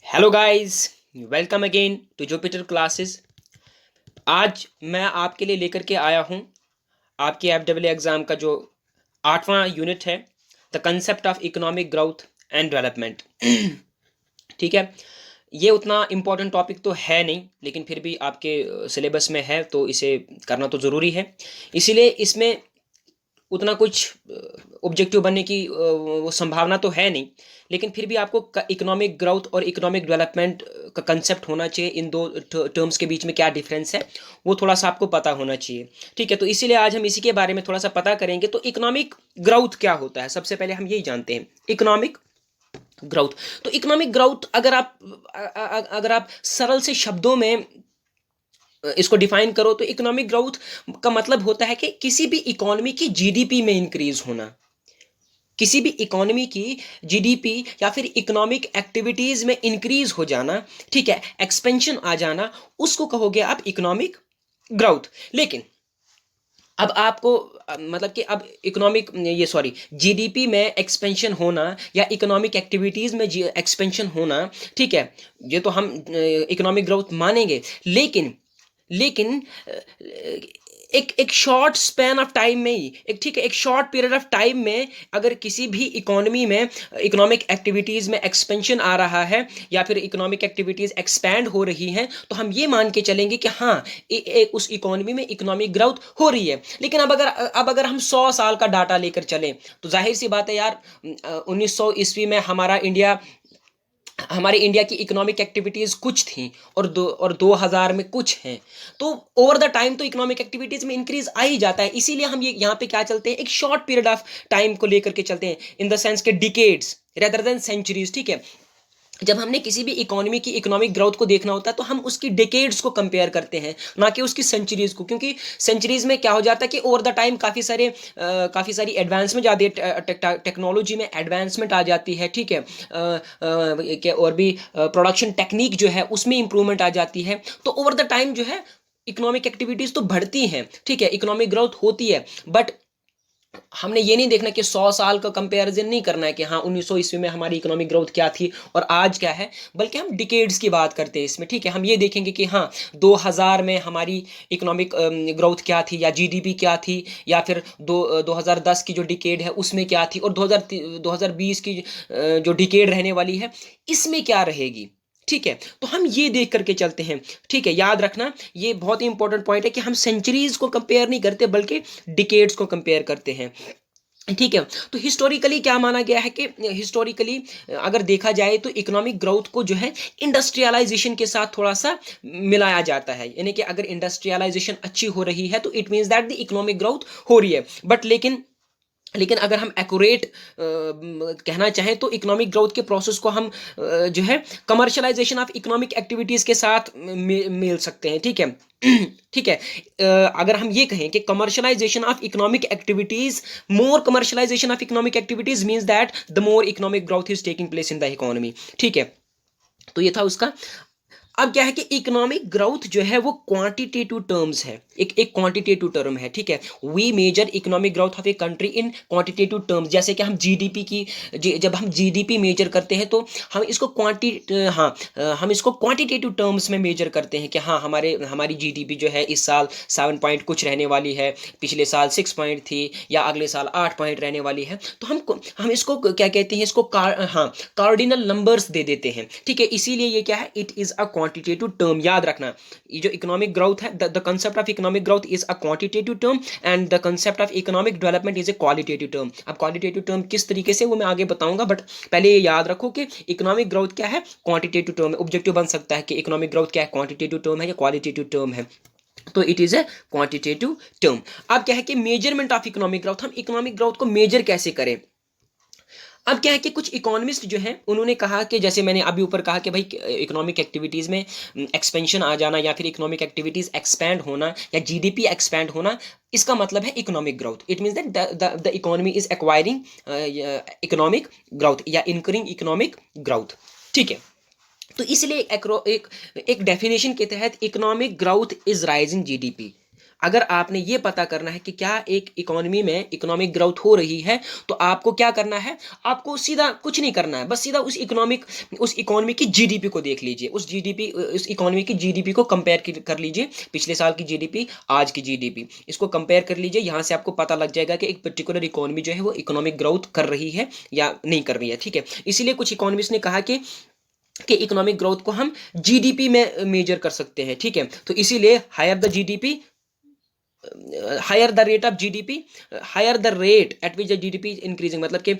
Hello guys, welcome again to Jupiter classes. आज मैं आपके लिए लेकर के आया हूँ आपके एफ डब्ल्यू एग्ज़ाम का जो 8वां यूनिट है, the concept of economic growth and development. ठीक है, ये उतना इम्पोर्टेंट टॉपिक तो है नहीं, लेकिन फिर भी आपके सिलेबस में है तो इसे करना तो ज़रूरी है। इसीलिए इसमें उतना कुछ ऑब्जेक्टिव बनने की वो संभावना तो है नहीं, लेकिन फिर भी आपको इकोनॉमिक ग्रोथ और इकोनॉमिक डेवलपमेंट का कंसेप्ट होना चाहिए। इन दो टर्म्स के बीच में क्या डिफरेंस है वो थोड़ा सा आपको पता होना चाहिए। ठीक है, तो इसीलिए आज हम इसी के बारे में थोड़ा सा पता करेंगे। तो इकोनॉमिक ग्रोथ क्या होता है, सबसे पहले हम यही जानते हैं, इकोनॉमिक ग्रोथ। तो इकोनॉमिक ग्रोथ अगर आप सरल से शब्दों में इसको डिफाइन करो तो इकोनॉमिक ग्रोथ का मतलब होता है कि किसी भी इकोनॉमी की जीडीपी में इंक्रीज होना, किसी भी इकोनॉमी की जीडीपी या फिर इकोनॉमिक एक्टिविटीज में इंक्रीज हो जाना। ठीक है, एक्सपेंशन आ जाना, उसको कहोगे आप इकोनॉमिक ग्रोथ। लेकिन अब आपको मतलब कि अब इकोनॉमिक ये सॉरी जीडीपी में एक्सपेंशन होना या इकोनॉमिक एक्टिविटीज में एक्सपेंशन होना, ठीक है, ये तो हम इकोनॉमिक ग्रोथ मानेंगे। लेकिन लेकिन एक एक शॉर्ट स्पैन ऑफ टाइम में ही, एक ठीक है, एक शॉर्ट पीरियड ऑफ टाइम में अगर किसी भी इकोनॉमी में इकोनॉमिक एक्टिविटीज़ में एक्सपेंशन आ रहा है या फिर इकोनॉमिक एक्टिविटीज़ एक्सपैंड हो रही हैं, तो हम ये मान के चलेंगे कि हाँ, उस इकोनॉमी में इकोनॉमिक ग्रोथ हो रही है। लेकिन अब अगर हम 100 साल का डाटा लेकर चलें तो जाहिर सी बात है यार, 1900 ईस्वी में हमारे इंडिया की इकोनॉमिक एक्टिविटीज़ कुछ थी और 2000 में कुछ हैं। तो ओवर द टाइम तो इकोनॉमिक एक्टिविटीज़ में इंक्रीज आ ही जाता है। इसीलिए हम ये यहाँ पे क्या चलते हैं, एक शॉर्ट पीरियड ऑफ टाइम को लेकर के चलते हैं, इन द सेंस के डिकेड्स रेदर देन सेंचुरीज। ठीक है, जब हमने किसी भी इकोनॉमी की इकोनॉमिक ग्रोथ को देखना होता है तो हम उसकी डिकेड्स को कंपेयर करते हैं, ना कि उसकी सेंचुरीज को। क्योंकि सेंचुरीज में क्या हो जाता है कि ओवर द टाइम काफ़ी सारी एडवांसमेंट आती है, टेक्नोलॉजी में एडवांसमेंट आ जाती है। ठीक है, और भी प्रोडक्शन टेक्निक जो है उसमें इंप्रूवमेंट आ जाती है। तो ओवर द टाइम जो है इकोनॉमिक एक्टिविटीज़ तो बढ़ती हैं, ठीक है, इकोनॉमिक ग्रोथ होती है। बट हमने ये नहीं देखना कि 100 साल का कंपैरिजन नहीं करना है कि हाँ 1900 ईस्वी में हमारी इकोनॉमिक ग्रोथ क्या थी और आज क्या है, बल्कि हम डिकेड्स की बात करते हैं इसमें। ठीक है, हम ये देखेंगे कि हाँ 2000 में हमारी इकोनॉमिक ग्रोथ क्या थी या जीडीपी क्या थी, या फिर 2010 की जो डिकेड है उसमें क्या थी, और 2020 की जो डिकेड रहने वाली है इसमें क्या रहेगी। ठीक है, तो हम ये देख करके चलते हैं। ठीक है, याद रखना ये बहुत ही इंपॉर्टेंट पॉइंट है कि हम सेंचुरीज को कंपेयर नहीं करते बल्कि डिकेड्स को कंपेयर करते हैं। ठीक है, तो हिस्टोरिकली क्या माना गया है कि हिस्टोरिकली अगर देखा जाए तो इकोनॉमिक ग्रोथ को जो है इंडस्ट्रियलाइजेशन के साथ थोड़ा सा मिलाया जाता है। यानी कि अगर इंडस्ट्रियलाइजेशन अच्छी हो रही है तो it means that the economic growth हो रही है। बट लेकिन अगर हम एक्यूरेट कहना चाहें तो इकोनॉमिक ग्रोथ के प्रोसेस को हम जो है कमर्शलाइजेशन ऑफ इकोनॉमिक एक्टिविटीज़ के साथ मेल सकते हैं। ठीक है, ठीक है, अगर हम ये कहें कि commercialisation of economic activities, more commercialisation of economic activities means that the more economic growth is taking place in the economy. ठीक है, तो ये था उसका। अब क्या है कि इकोनॉमिक ग्रोथ जो है वो क्वांटिटेटिव टर्म्स है, एक एक क्वांटिटेटिव टर्म है। ठीक है, we measure economic growth of a country in quantitative terms. जैसे कि हम जीडीपी की जब हम जीडीपी मेजर करते हैं तो हम इसको क्वांटिटेटिव टर्म्स में मेजर करते हैं कि हाँ हमारी जीडीपी जो है इस साल 7 पॉइंट कुछ रहने वाली है, पिछले साल 6 पॉइंट थी, या अगले साल 8 पॉइंट रहने वाली है। तो हम इसको क्या कहते हैं, इसको कार्डिनल नंबर्स दे देते हैं। ठीक है, इसीलिए ये क्या है, it is a quantitative term. याद रखना ये जो इकोनॉमिक ग्रोथ है, the concept of economic growth is a quantitative term and the concept of economic development is a qualitative term. अब क्वालिटेटिव टर्म किस तरीके से वो मैं आगे बताऊंगा, बट पहले ये याद रखो कि इकोनॉमिक ग्रोथ क्या है, क्वांटिटेटिव टर्म है। ऑब्जेक्टिव बन सकता है कि इकोनॉमिक ग्रोथ क्या है, क्वांटिटेटिव टर्म है या क्वालिटेटिव टर्म है, तो it is a quantitative term. अब क्या है कि मेजरमेंट ऑफ इकोनॉमिक ग्रोथ, हम इकोनॉमिक ग्रोथ को मेजर कैसे करें। अब क्या है कि कुछ इकोनॉमिस्ट जो हैं उन्होंने कहा कि जैसे मैंने अभी ऊपर कहा कि भाई इकोनॉमिक एक्टिविटीज़ में एक्सपेंशन आ जाना या फिर इकोनॉमिक एक्टिविटीज़ एक्सपैंड होना या जीडीपी एक्सपैंड होना, इसका मतलब है economic growth. It means that the economy is acquiring economic growth या इनकरिंग इकोनॉमिक ग्रोथ। ठीक है, तो इसलिए एक डेफिनेशन के तहत economic growth is rising GDP. अगर आपने ये पता करना है कि क्या एक इकोनॉमी में इकोनॉमिक ग्रोथ हो रही है, तो आपको क्या करना है, आपको सीधा कुछ नहीं करना है, बस सीधा उस इकोनॉमी की जीडीपी को देख लीजिए, उस इकोनॉमी की जीडीपी को कंपेयर कर लीजिए, पिछले साल की जीडीपी, आज की जीडीपी, इसको कंपेयर कर लीजिए। यहाँ से आपको पता लग जाएगा कि एक पर्टिकुलर इकोनॉमी जो है वो इकोनॉमिक ग्रोथ कर रही है या नहीं कर रही है, ठीक है। इसीलिए कुछ इकोनॉमिस्ट ने कहा कि इकोनॉमिक ग्रोथ को हम जीडीपी में मेजर कर सकते हैं, ठीक है। तो इसीलिए higher the GDP, higher the rate of GDP, higher the rate at which the GDP increasing, मतलब कि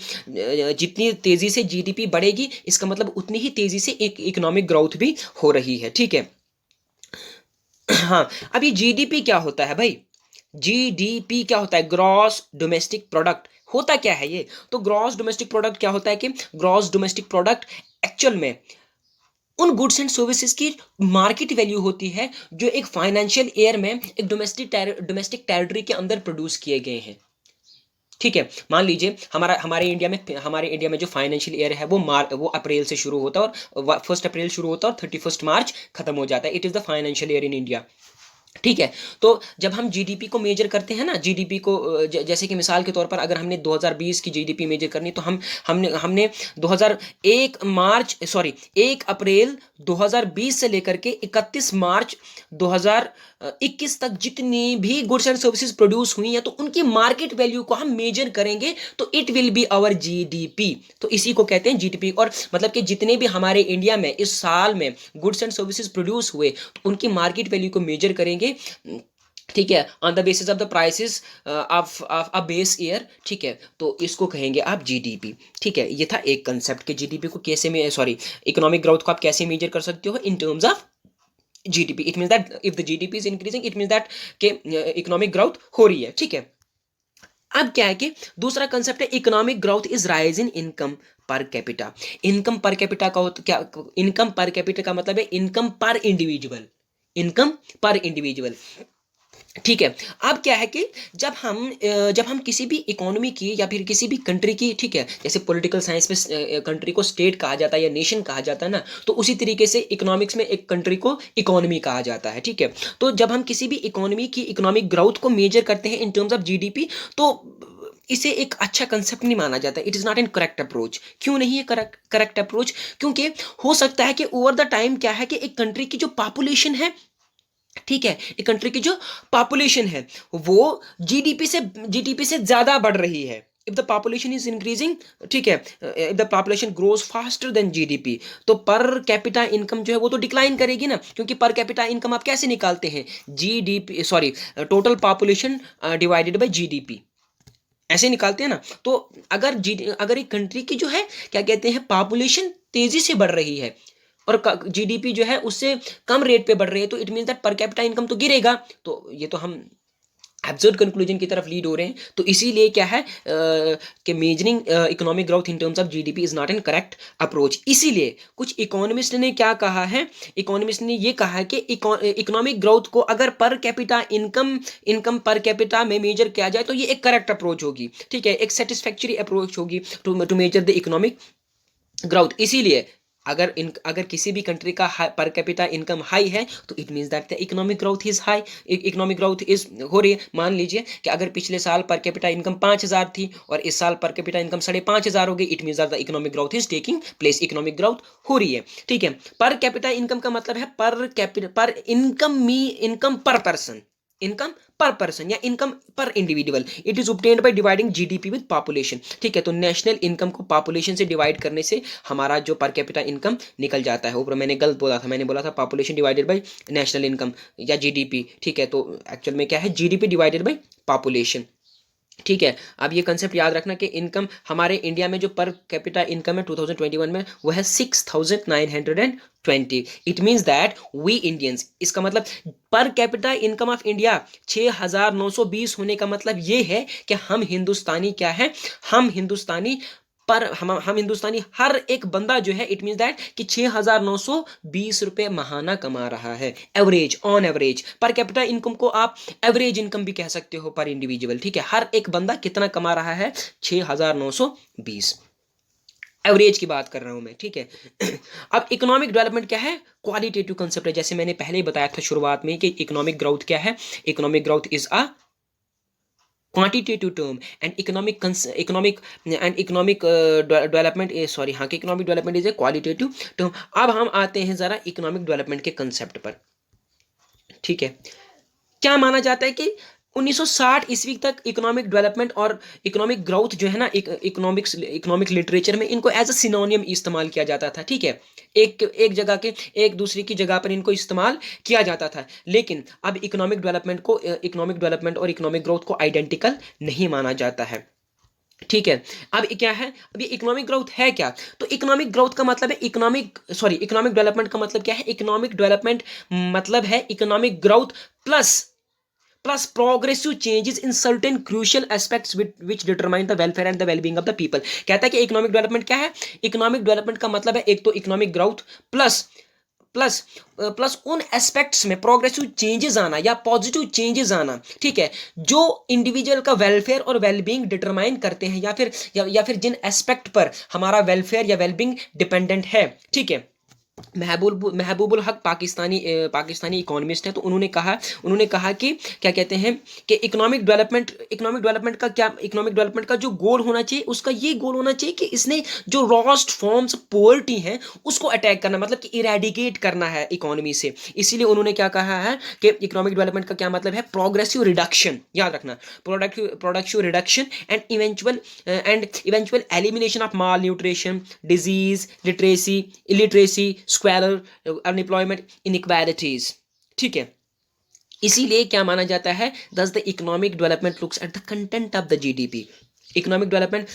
जितनी तेजी से जीडीपी बढ़ेगी, इसका मतलब उतनी ही तेजी से एक इकोनॉमिक ग्रोथ भी हो रही है, ठीक है। हाँ, अब ये जीडीपी क्या होता है भाई? जीडीपी क्या होता है? Gross domestic product. होता क्या है ये? तो ग्रॉस डोमेस्टिक प्रोडक्ट क्या होता है कि ग्रॉस डोमेस्टिक प्रोडक्ट एक्चुअल में उन गुड्स एंड सर्विसेज की मार्केट वैल्यू होती है जो एक फाइनेंशियल ईयर में एक डोमेस्टिक टेरिटरी के अंदर प्रोड्यूस किए गए हैं, ठीक है। मान लीजिए हमारे इंडिया में जो फाइनेंशियल ईयर है वो अप्रैल से शुरू होता है, और 1 अप्रैल शुरू होता है और 31 मार्च खत्म हो जाता है। It is the financial year in India, ठीक है। तो जब हम जीडीपी को मेजर करते हैं ना, जीडीपी को जैसे कि मिसाल के तौर पर अगर हमने 2020 की जीडीपी मेजर करनी, तो हमने हमने 1 अप्रैल 2020 से लेकर के 31 मार्च 2021 तक जितनी भी गुड्स एंड सर्विसेज प्रोड्यूस हुई हैं, तो उनकी मार्केट वैल्यू को हम मेजर करेंगे, तो it will be our GDP. तो इसी को कहते हैं जीडीपी। और मतलब कि जितने भी हमारे इंडिया में इस साल में गुड्स एंड सर्विसेज प्रोड्यूस हुए, तो उनकी मार्केट वैल्यू को मेजर करेंगे, ठीक है, on the basis of the prices of a base year, ठीक है। तो इसको कहेंगे आप जीडीपी, ठीक है। ये था एक कंसेप्ट कि जीडीपी को कैसे में इकोनॉमिक ग्रोथ को आप कैसे मेजर कर सकते हो in terms of GDP. It means that if the GDP is increasing, it means that कि इकोनॉमिक ग्रोथ हो रही है, ठीक है। अब क्या है कि दूसरा कंसेप्ट है economic growth is rise in income per capita. Income per capita का क्या? इनकम पर कैपिटा का मतलब है इनकम पर इंडिविजुअल, इनकम पर इंडिविजुअल, ठीक है। अब क्या है कि जब हम किसी भी इकोनॉमी की या फिर किसी भी कंट्री की, ठीक है, जैसे पॉलिटिकल साइंस में कंट्री को स्टेट कहा जाता है या नेशन कहा जाता है ना, तो उसी तरीके से इकोनॉमिक्स में एक कंट्री को इकोनॉमी कहा जाता है, ठीक है। तो जब हम किसी भी इकोनॉमी की इकोनॉमिक ग्रोथ को मेजर करते हैं इन टर्म्स ऑफ जीडीपी, तो इसे एक अच्छा कंसेप्ट नहीं माना जाता। It is not an correct approach. क्यों नहीं है करेक्ट अप्रोच? क्योंकि हो सकता है कि ओवर द टाइम क्या है कि एक कंट्री की जो पॉपुलेशन है, ठीक है, एक कंट्री की जो पॉपुलेशन है वो जीडीपी से ज्यादा बढ़ रही है। If the population is increasing, ठीक है, if the population grows faster than GDP, तो पर कैपिटा इनकम जो है वो तो डिक्लाइन करेगी ना, क्योंकि पर कैपिटा इनकम आप कैसे निकालते हैं? Total population divided by GDP, ऐसे निकालते हैं ना। तो अगर एक कंट्री की जो है क्या कहते हैं पॉपुलेशन तेजी से बढ़ रही है और जीडीपी जो है उससे कम रेट पे बढ़ रही है, तो it mean that per capita income तो गिरेगा। तो ये तो हम एब्सर्ड कंक्लूजन की तरफ लीड हो रहे हैं। तो इसीलिए क्या है कि measuring economic growth in terms of GDP is not an correct approach. इसीलिए कुछ इकोनॉमिस्ट ने क्या कहा है, इकोनॉमिस्ट ने ये कहा है कि इकोनॉमिक ग्रोथ को अगर per capita income per capita में मेजर किया जाए, तो ये एक करेक्ट अप्रोच होगी, ठीक है, एक सेटिस्फैक्टरी अप्रोच होगी to measure the economic growth. इसीलिए अगर किसी भी कंट्री का पर कैपिटा इनकम हाई है, तो it means that the economic growth is high, economic growth is हो रही है। मान लीजिए कि अगर पिछले साल पर कैपिटा इनकम 5,000 थी और इस साल पर कैपिटा इनकम 5,500 हो गई, it means that the economic growth is taking place, economic growth हो रही है, ठीक है। पर कैपिटा इनकम का मतलब है पर इनकम पर पर्सन, इनकम पर पर्सन या इनकम पर individual. It is obtained by dividing GDP with population, ठीक है। तो नेशनल इनकम को पॉपुलेशन से डिवाइड करने से हमारा जो पर कैपिटा इनकम निकल जाता है। ऊपर मैंने गलत बोला था, मैंने बोला था population divided by national income या जीडीपी, ठीक है। तो एक्चुअल में क्या है, जीडीपी डिवाइडेड बाय पॉपुलेशन, ठीक है। अब ये कंसेप्ट याद रखना कि इनकम हमारे इंडिया में जो पर कैपिटा इनकम है 2021 में वो है 6,920। It means that we Indians, इसका मतलब per capita income of India 6,920 होने का मतलब ये है कि हम हिंदुस्तानी क्या है, हम हिंदुस्तानी हम हिंदुस्तानी हर एक बंदा जो है, इट मीन दैट कि 6,920 रुपये महाना कमा रहा है, average, on average. Per capita income को आप एवरेज इनकम भी कह सकते हो पर इंडिविजुअल, ठीक है। हर एक बंदा कितना कमा रहा है, 6,920। एवरेज की बात कर रहा हूं मैं, ठीक है। अब इकोनॉमिक डेवलपमेंट क्या है, क्वालिटेटिव कंसेप्ट है। जैसे मैंने पहले ही बताया था शुरुआत में कि इकोनॉमिक ग्रोथ क्या है, economic growth is a quantitative term and economic development, sorry हाँ, कि economic development is a qualitative term. अब हम आते हैं जरा इकोनॉमिक डेवलपमेंट के कंसेप्ट पर, ठीक है। क्या माना जाता है कि 1960 ईस्वी तक इकोनॉमिक डेवलपमेंट और इकोनॉमिक ग्रोथ जो है ना, इकोनॉमिक लिटरेचर में इनको एज अ सिनोनियम इस्तेमाल किया जाता था, ठीक है। एक एक जगह के एक दूसरे की जगह पर इनको इस्तेमाल किया जाता था। लेकिन अब इकोनॉमिक डेवलपमेंट और इकोनॉमिक ग्रोथ को आइडेंटिकल नहीं माना जाता है, ठीक है। अब क्या है, अब ये इकोनॉमिक ग्रोथ है क्या? तो इकोनॉमिक ग्रोथ का मतलब है इकोनॉमिक डेवलपमेंट का मतलब क्या है? इकोनॉमिक डेवलपमेंट मतलब है economic growth plus progressive changes in certain crucial aspects which determine the welfare and the wellbeing of the people. कहता है कि इकोनॉमिक डेवलपमेंट क्या है? इकोनॉमिक डेवलपमेंट का मतलब है एक तो economic growth plus plus plus उन एस्पेक्ट्स में प्रोग्रेसिव चेंजेस आना या पॉजिटिव चेंजेस आना, ठीक है, जो इंडिविजुअल का वेलफेयर और वेलबींग डिटरमाइन करते हैं, या फिर जिन एस्पेक्ट पर हमारा वेलफेयर या वेलबींग डिपेंडेंट है, ठीक है। महबूबुल हक पाकिस्तानी इकोनॉमिस्ट है, तो उन्होंने कहा कि क्या कहते हैं कि इकोनॉमिक डेवलपमेंट का जो गोल होना चाहिए, उसका ये गोल होना चाहिए कि इसने जो लॉस्ट फॉर्म्स पोवर्टी हैं उसको अटैक करना, मतलब कि इरेडिकेट करना है इकोनॉमी से। इसीलिए उन्होंने क्या कहा है कि इकोनॉमिक डेवलपमेंट का क्या मतलब है? प्रोग्रेसिव रिडक्शन, याद रखना, productive reduction and eventual elimination of malnutrition, disease, illiteracy, squalor, unemployment, inequalities, ठीक है। इसीलिए क्या माना जाता है, thus the economic development looks at the content of the GDP. Economic development,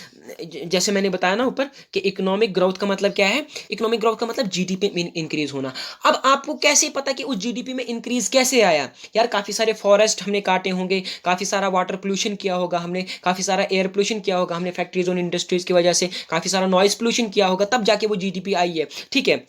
जैसे मैंने बताया ना ऊपर, कि इकोनॉमिक ग्रोथ का मतलब क्या है? इकोनॉमिक ग्रोथ का मतलब जीडीपी में इंक्रीज होना। अब आपको कैसे पता कि उस जीडीपी में इंक्रीज कैसे आया? यार काफ़ी सारे फॉरेस्ट हमने काटे होंगे, काफ़ी सारा वाटर पोल्यूशन किया होगा हमने, काफ़ी सारा एयर पोल्यूशन किया होगा हमने फैक्ट्रीज और इंडस्ट्रीज की वजह से, काफ़ी सारा नॉइज पोल्यूशन किया होगा, तब जाके वो जीडीपी आई है, ठीक है।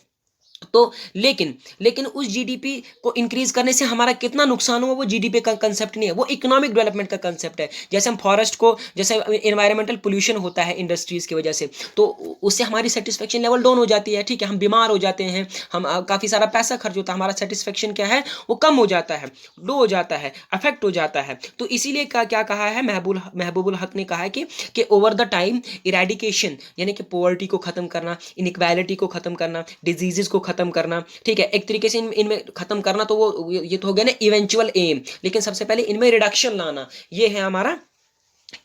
तो लेकिन उस जीडीपी को इंक्रीज करने से हमारा कितना नुकसान हुआ, वो जीडीपी का कंसेप्ट नहीं है, वो इकोनॉमिक डेवलपमेंट का कंसेप्ट है। जैसे हम फॉरेस्ट को, जैसे एनवायरमेंटल पोल्यूशन होता है इंडस्ट्रीज की वजह से, तो उससे हमारी सेटिस्फेक्शन लेवल डाउन हो जाती है, ठीक है, हम बीमार हो जाते हैं, हम काफ़ी सारा पैसा खर्च होता है, हमारा सेटिस्फेक्शन क्या है, वो कम हो जाता है, लो हो जाता है, अफेक्ट हो जाता है। तो इसीलिए क्या कहा है महबूबुल हक ने कहा है कि ओवर द टाइम इरेडिकेशन, यानी कि पॉवर्टी को खत्म करना, इनइक्वालिटी को खत्म करना, डिजीजेस को खत्म करना, ठीक है, एक तरीके से इनमें खत्म करना, तो वो ये तो हो गया ना इवेंचुअल एम, लेकिन सबसे पहले इनमें रिडक्शन लाना, ये है हमारा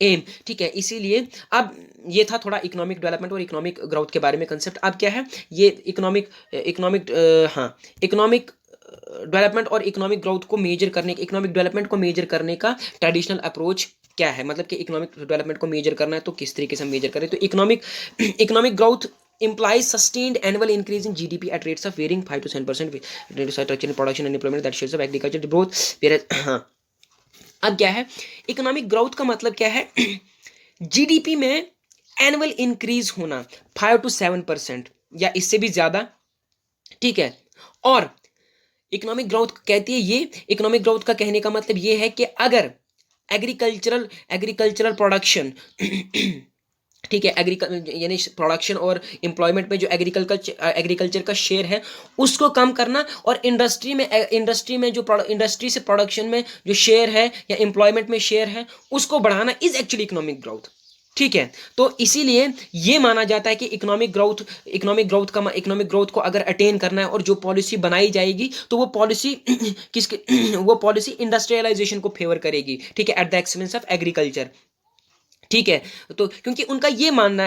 एम, ठीक है। इसीलिए अब ये था थोड़ा इकोनॉमिक डेवलपमेंट और इकोनॉमिक ग्रोथ के बारे में कंसेप्ट। अब क्या है ये इकोनॉमिक डेवलपमेंट और इकोनॉमिक डेवलपमेंट को मेजर करने का ट्रेडिशनल अप्रोच क्या है, मतलब कि इकोनॉमिक डेवलपमेंट को मेजर करना है तो किस तरीके से मेजर करें? तो economic growth implies sustained annual increase in GDP at rates of varying 5 to 7% with structure in production and employment that shares of agriculture growth, whereas हाँ, अब क्या है इकोनॉमिक ग्रोथ का मतलब क्या है? जीडीपी में एनुअल इंक्रीज होना 5 to 7% या इससे भी ज्यादा, ठीक है। और इकोनॉमिक ग्रोथ कहती है, ये इकोनॉमिक ग्रोथ का कहने का मतलब ये है कि अगर एग्रीकल्चरल प्रोडक्शन ठीक है, यानी प्रोडक्शन और एम्प्लॉयमेंट में जो एग्रीकल्चर का शेयर है उसको कम करना, और इंडस्ट्री में जो इंडस्ट्री से प्रोडक्शन में जो शेयर है या एम्प्लॉयमेंट में शेयर है उसको बढ़ाना इज एक्चुअली इकोनॉमिक ग्रोथ, ठीक है। तो इसीलिए ये माना जाता है कि इकोनॉमिक ग्रोथ को अगर अटेन करना है और जो पॉलिसी बनाई जाएगी तो वो पॉलिसी वो पॉलिसी इंडस्ट्रियलाइजेशन को फेवर करेगी, ठीक है, at the expense of agriculture, ठीक है। तो क्योंकि उनका ये मानना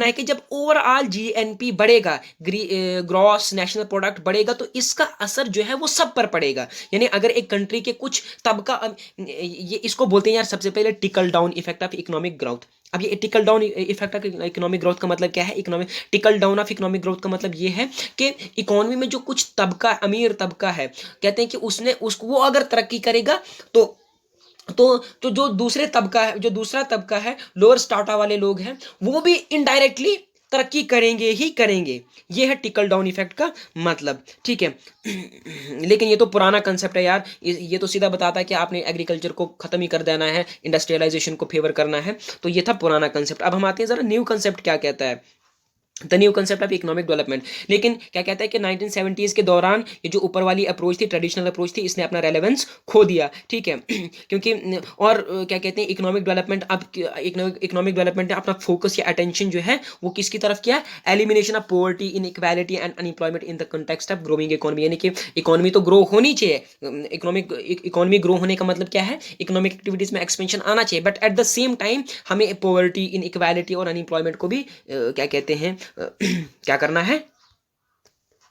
है कि जब ओवरऑल जीएनपी बढ़ेगा, ग्रॉस नेशनल प्रोडक्ट बढ़ेगा, तो इसका असर जो है वो सब पर पड़ेगा। यानी अगर एक कंट्री के कुछ तबका, ये इसको बोलते हैं यार सबसे पहले tackle down effect of economic growth. अब ये tackle down effect of economic growth का मतलब क्या है? Tackle down of economic growth का मतलब ये है कि इकोनॉमी में जो कुछ तबका, अमीर तबका है, कहते हैं कि वो अगर तरक्की करेगा तो जो दूसरा तबका है, लोअर स्टाटा वाले लोग हैं, वो भी इनडायरेक्टली तरक्की करेंगे ही करेंगे। ये है टिकल डाउन इफेक्ट का मतलब, ठीक है। लेकिन ये तो पुराना कंसेप्ट है यार, ये तो सीधा बताता है कि आपने एग्रीकल्चर को खत्म ही कर देना है, इंडस्ट्रियलाइजेशन को फेवर करना है। तो ये था पुराना कंसेप्ट। अब हम आते हैं जरा न्यू कंसेप्ट क्या कहता है, the new concept of economic development. लेकिन क्या कहता है कि 1970s के दौरान ये जो ऊपर वाली अप्रोच थी, ट्रेडिशनल अप्रोच थी, इसने अपना रेलेवेंस खो दिया, ठीक है। क्योंकि और क्या कहते हैं, इकोनॉमिक डेवलपमेंट, अब इकोनॉमिक डेवलपमेंट ने अपना फोकस या अटेंशन जो है वो किसकी तरफ किया, elimination of poverty, inequality and unemployment in the context of growing economy. यानी कि इकोनॉमी तो ग्रो होनी चाहिए, इकोनॉमी ग्रो होने का मतलब क्या है, इकोनॉमिक एक्टिविटीज में एक्सपेंशन आना चाहिए, but at the same time हमें पोवर्टी, इनइक्वालिटी और अनएम्प्लॉयमेंट को भी क्या कहते हैं क्या करना है,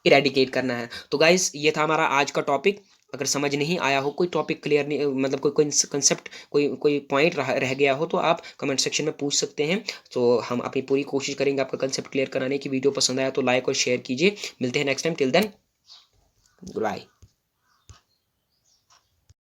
इरेडिकेट करना है। तो गाइस ये था हमारा आज का टॉपिक। अगर समझ नहीं आया हो, कोई टॉपिक क्लियर नहीं, मतलब कोई कोई कंसेप्ट, कोई कोई पॉइंट रह गया हो, तो आप कमेंट सेक्शन में पूछ सकते हैं। तो हम अपनी पूरी कोशिश करेंगे आपका कंसेप्ट क्लियर कराने की। वीडियो पसंद आया तो लाइक और शेयर कीजिए। मिलते हैं next time, till then, good bye.